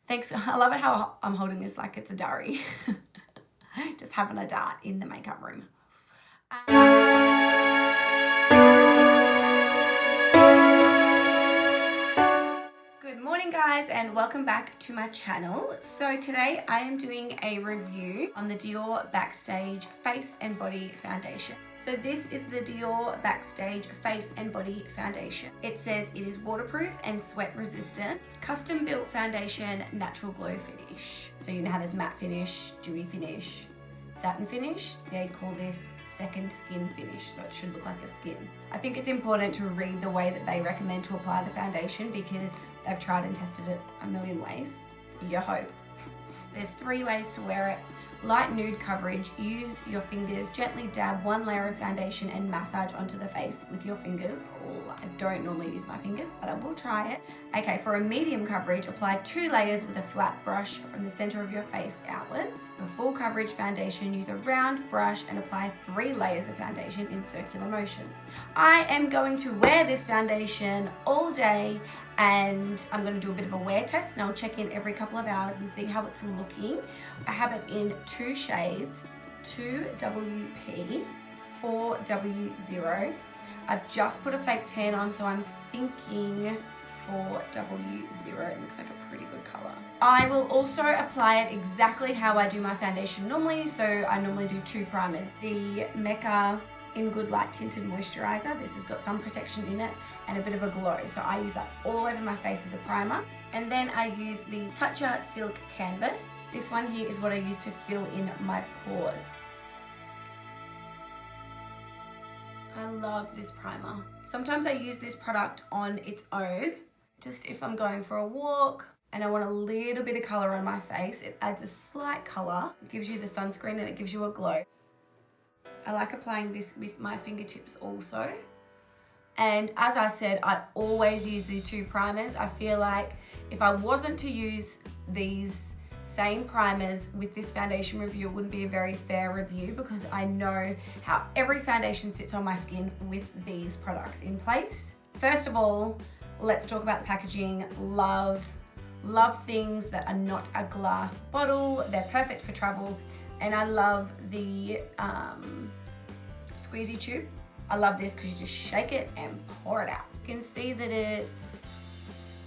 Thanks. I love it how I'm holding this like it's a diary. Just having a dart in the makeup room. Good morning guys and welcome back to my channel. So today I am doing a review on the Dior Backstage Face and Body Foundation. So this is the Dior Backstage Face and Body Foundation. It says it is waterproof and sweat resistant, custom built foundation, natural glow finish. So you know how there's matte finish, dewy finish, satin finish. They call this second skin finish, so it should look like your skin. I think it's important to read the way that they recommend to apply the foundation because they've tried and tested it a million ways. You hope. There's 3 ways to wear it. Light nude coverage, use your fingers, gently dab 1 layer of foundation and massage onto the face with your fingers. I don't normally use my fingers, but I will try it. Okay, for a medium coverage, apply 2 layers with a flat brush from the center of your face outwards. For full coverage foundation, use a round brush and apply 3 layers of foundation in circular motions. I am going to wear this foundation all day and I'm going to do a bit of a wear test and I'll check in every couple of hours and see how it's looking. I have it in 2 shades, 2WP, 4W0. I've just put a fake tan on, so I'm thinking 4W0. It looks like a pretty good color. I will also apply it exactly how I do my foundation normally. So I normally do 2 primers. The Mecca in Good Light Tinted Moisturiser. This has got sun protection in it and a bit of a glow. So I use that all over my face as a primer. And then I use the Toucher Silk Canvas. This one here is what I use to fill in my pores. I love this primer. Sometimes I use this product on its own, just if I'm going for a walk and I want a little bit of color on my face. It adds a slight color, it gives you the sunscreen and it gives you a glow. I like applying this with my fingertips also. And as I said, I always use these 2 primers. I feel like if I wasn't to use these same primers with this foundation review, it wouldn't be a very fair review because I know how every foundation sits on my skin with these products in place. First of all, let's talk about the packaging. Love things that are not a glass bottle. They're perfect for travel. And I love the squeezy tube. I love this because you just shake it and pour it out. You can see that it's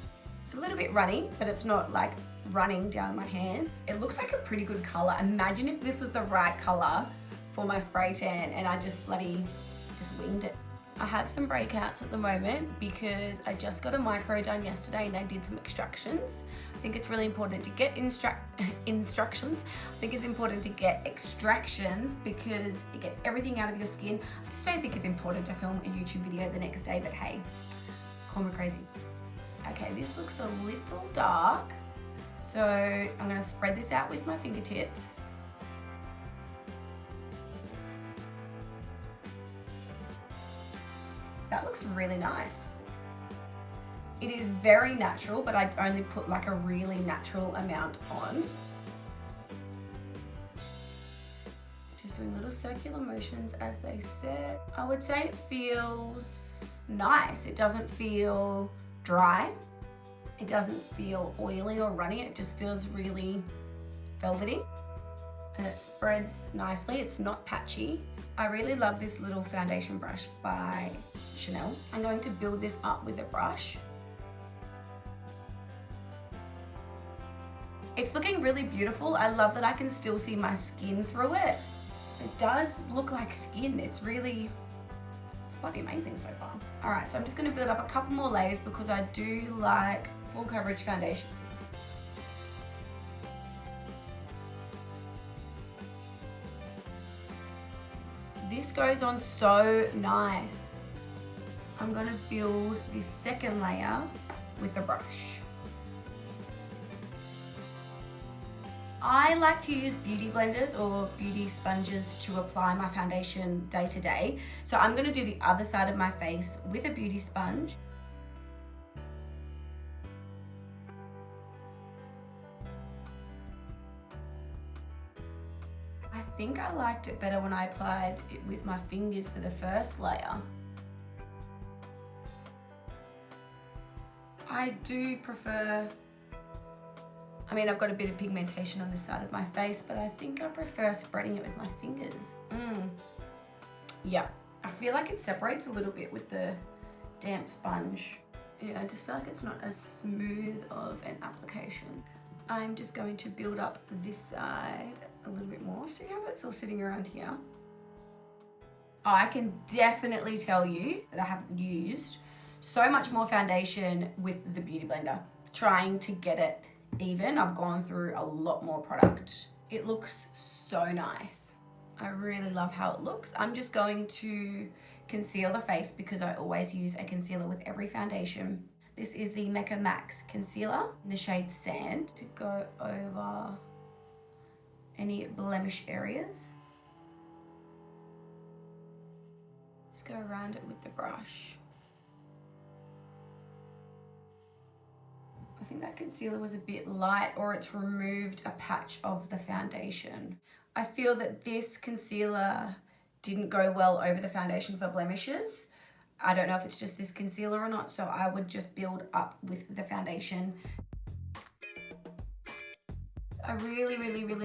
a little bit runny, but it's not like running down my hand. It looks like a pretty good color. Imagine if this was the right color for my spray tan and I just winged it. I have some breakouts at the moment because I just got a micro done yesterday and I did some extractions. I think it's really important to get instructions. I think it's important to get extractions because it gets everything out of your skin. I just don't think it's important to film a YouTube video the next day, but hey, call me crazy. Okay, this looks a little dark. So I'm gonna spread this out with my fingertips. That looks really nice. It is very natural, but I only put like a really natural amount on. Just doing little circular motions as they set. I would say it feels nice. It doesn't feel dry. It doesn't feel oily or runny. It just feels really velvety and it spreads nicely. It's not patchy. I really love this little foundation brush by Chanel. I'm going to build this up with a brush. It's looking really beautiful. I love that I can still see my skin through it. It does look like skin. It's bloody amazing so far. All right, so I'm just gonna build up a couple more layers because I do like full coverage foundation. This goes on so nice. I'm gonna build this second layer with a brush. I like to use beauty blenders or beauty sponges to apply my foundation day to day. So I'm gonna do the other side of my face with a beauty sponge. I think I liked it better when I applied it with my fingers for the first layer. I do prefer I mean, I've got a bit of pigmentation on this side of my face, but I think I prefer spreading it with my fingers. Yeah, I feel like it separates a little bit with the damp sponge. Yeah, I just feel like it's not as smooth of an application. I'm just going to build up this side a little bit more. See how that's all sitting around here? Oh, I can definitely tell you that I have used so much more foundation with the Beauty Blender. Trying to get it even. I've gone through a lot more product. It looks so nice. I really love how it looks. I'm just going to conceal the face because I always use a concealer with every foundation. This is the Mecca Max Concealer in the shade Sand to go over any blemish areas. Just go around it with the brush. I think that concealer was a bit light, or it's removed a patch of the foundation. I feel that this concealer didn't go well over the foundation for blemishes. I don't know if it's just this concealer or not, so I would just build up with the foundation. I really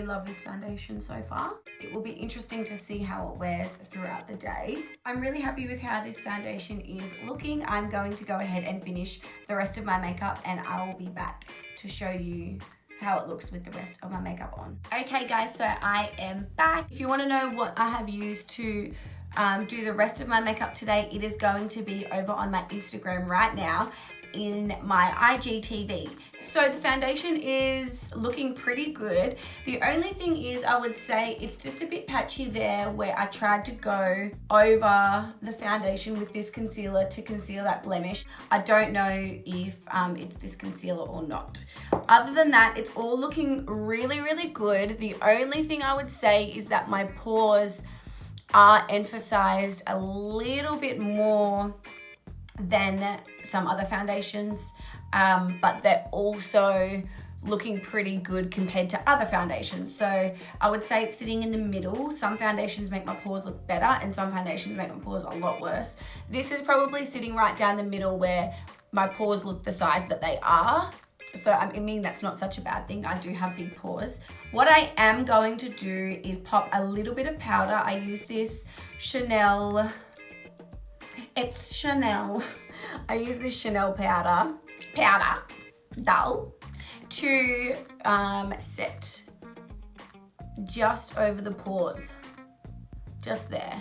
love this foundation so far. It will be interesting to see how it wears throughout the day. I'm really happy with how this foundation is looking. I'm going to go ahead and finish the rest of my makeup, and I will be back to show you how it looks with the rest of my makeup on. Okay guys, so I am back. If you want to know what I have used to do the rest of my makeup today, it is going to be over on my Instagram right now in my IGTV. So the foundation is looking pretty good. The only thing is, I would say it's just a bit patchy there where I tried to go over the foundation with this concealer to conceal that blemish. I don't know if it's this concealer or not. Other than that, it's all looking really good. The only thing I would say is that my pores are emphasized a little bit more than some other foundations, but they're also looking pretty good compared to other foundations. So I would say it's sitting in the middle. Some foundations make my pores look better and some foundations make my pores a lot worse. This is probably sitting right down the middle where my pores look the size that they are. So I mean, that's not such a bad thing. I do have big pores. What I am going to do is pop a little bit of powder. I use this Chanel. It's Chanel. I use this Chanel powder, dull, to set just over the pores, just there.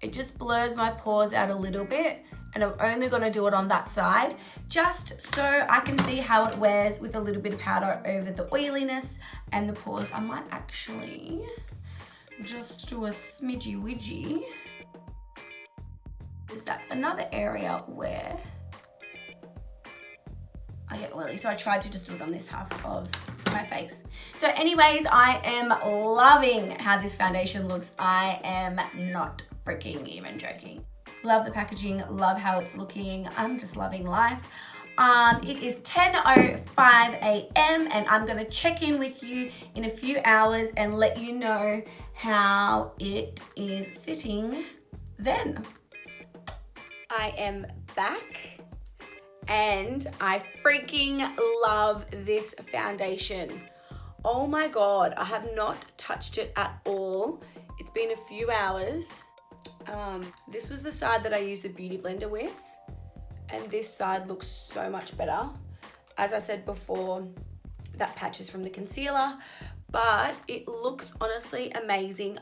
It just blurs my pores out a little bit, and I'm only gonna do it on that side, just so I can see how it wears with a little bit of powder over the oiliness and the pores. I might actually just do a smidgy widgy. That's another area where I get oily, so I tried to just do it on this half of my face. So anyways, I am loving how this foundation looks. I am not freaking even joking. Love the packaging, love how it's looking. I'm just loving life. It is 10:05 a.m. and I'm gonna check in with you in a few hours and let you know how it is sitting then. I am back and I freaking love this foundation. Oh my God, I have not touched it at all. It's been a few hours. This was the side that I used the Beauty Blender with, and this side looks so much better. As I said before, that patch is from the concealer, but it looks honestly amazing.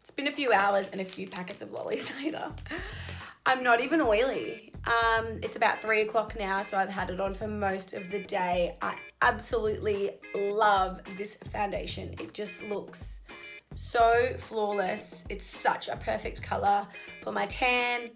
It's been a few hours and a few packets of lollies later. I'm not even oily. It's about 3 o'clock now, so I've had it on for most of the day. I absolutely love this foundation. It just looks so flawless. It's such a perfect color for my tan,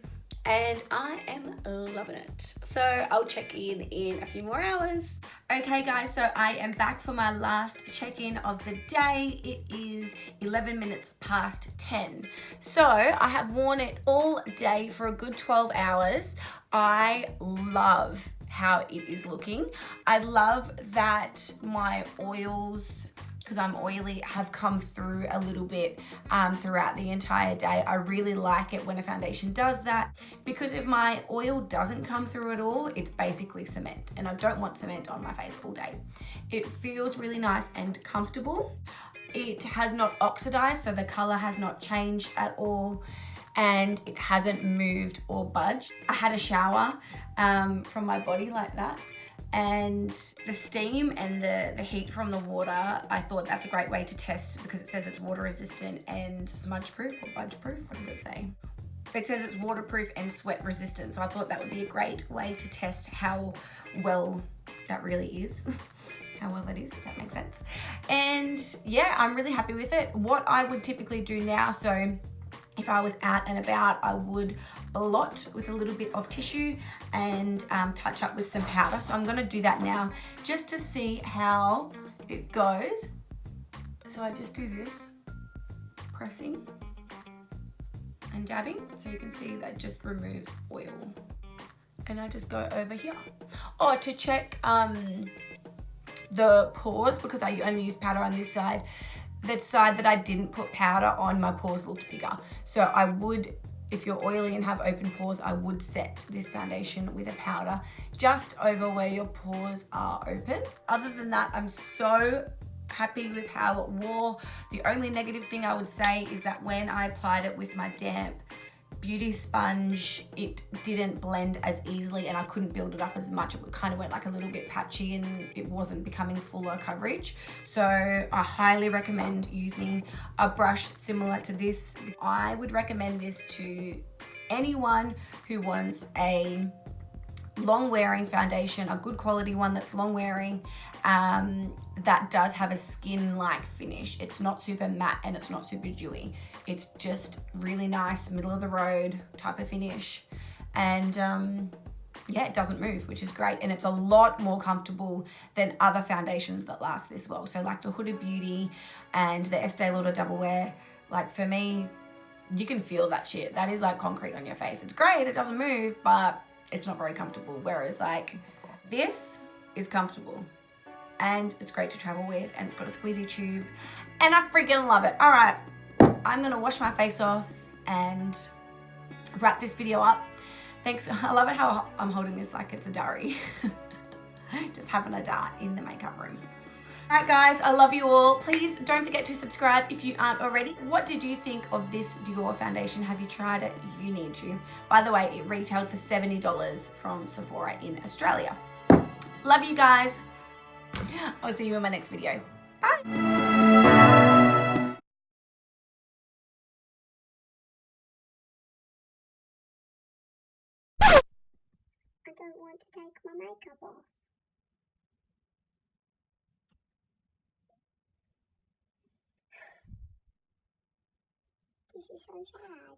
and I am loving it. So I'll check in a few more hours. Okay guys, so I am back for my last check-in of the day. It is 11 minutes past 10. So I have worn it all day for a good 12 hours. I love how it is looking. I love that my oils because I'm oily, have come through a little bit throughout the entire day. I really like it when a foundation does that, because if my oil doesn't come through at all, it's basically cement, and I don't want cement on my face all day. It feels really nice and comfortable. It has not oxidized, so the color has not changed at all, and it hasn't moved or budged. I had a shower from my body like that, and the steam and the heat from the water, I thought that's a great way to test, because it says it's water resistant and smudge proof or budge proof. What does it say? It says it's waterproof and sweat resistant, so I thought that would be a great way to test how well that really is. How well it is, if that makes sense. And yeah, I'm really happy with it. What I would typically do now, so if I was out and about, I would blot with a little bit of tissue and touch up with some powder. So I'm gonna do that now just to see how it goes. So I just do this, pressing and dabbing. So you can see that just removes oil. And I just go over here. Oh, to check the pores, because I only use powder on this side. The side that I didn't put powder on, my pores looked bigger. So I would, if you're oily and have open pores, I would set this foundation with a powder just over where your pores are open. Other than that, I'm so happy with how it wore. The only negative thing I would say is that when I applied it with my damp beauty sponge, it didn't blend as easily, and I couldn't build it up as much. It kind of went like a little bit patchy, and it wasn't becoming fuller coverage. So I highly recommend using a brush similar to this. I would recommend this to anyone who wants a long wearing foundation, a good quality one that's long wearing, that does have a skin like finish. It's not super matte and it's not super dewy. It's just really nice, middle of the road type of finish. And yeah, it doesn't move, which is great. And it's a lot more comfortable than other foundations that last this well. So like the Huda Beauty and the Estee Lauder Double Wear, like for me, you can feel that shit. That is like concrete on your face. It's great, it doesn't move, but it's not very comfortable. Whereas like this is comfortable and it's great to travel with, and it's got a squeezy tube, and I freaking love it. All right, I'm gonna wash my face off and wrap this video up. Thanks. I love it how I'm holding this like it's a diary. Just having a dart in the makeup room. All right, guys, I love you all. Please don't forget to subscribe if you aren't already. What did you think of this Dior foundation? Have you tried it? You need to. By the way, it retailed for $70 from Sephora in Australia. Love you guys. I'll see you in my next video. Bye. I don't want to take my makeup off. This is so sad.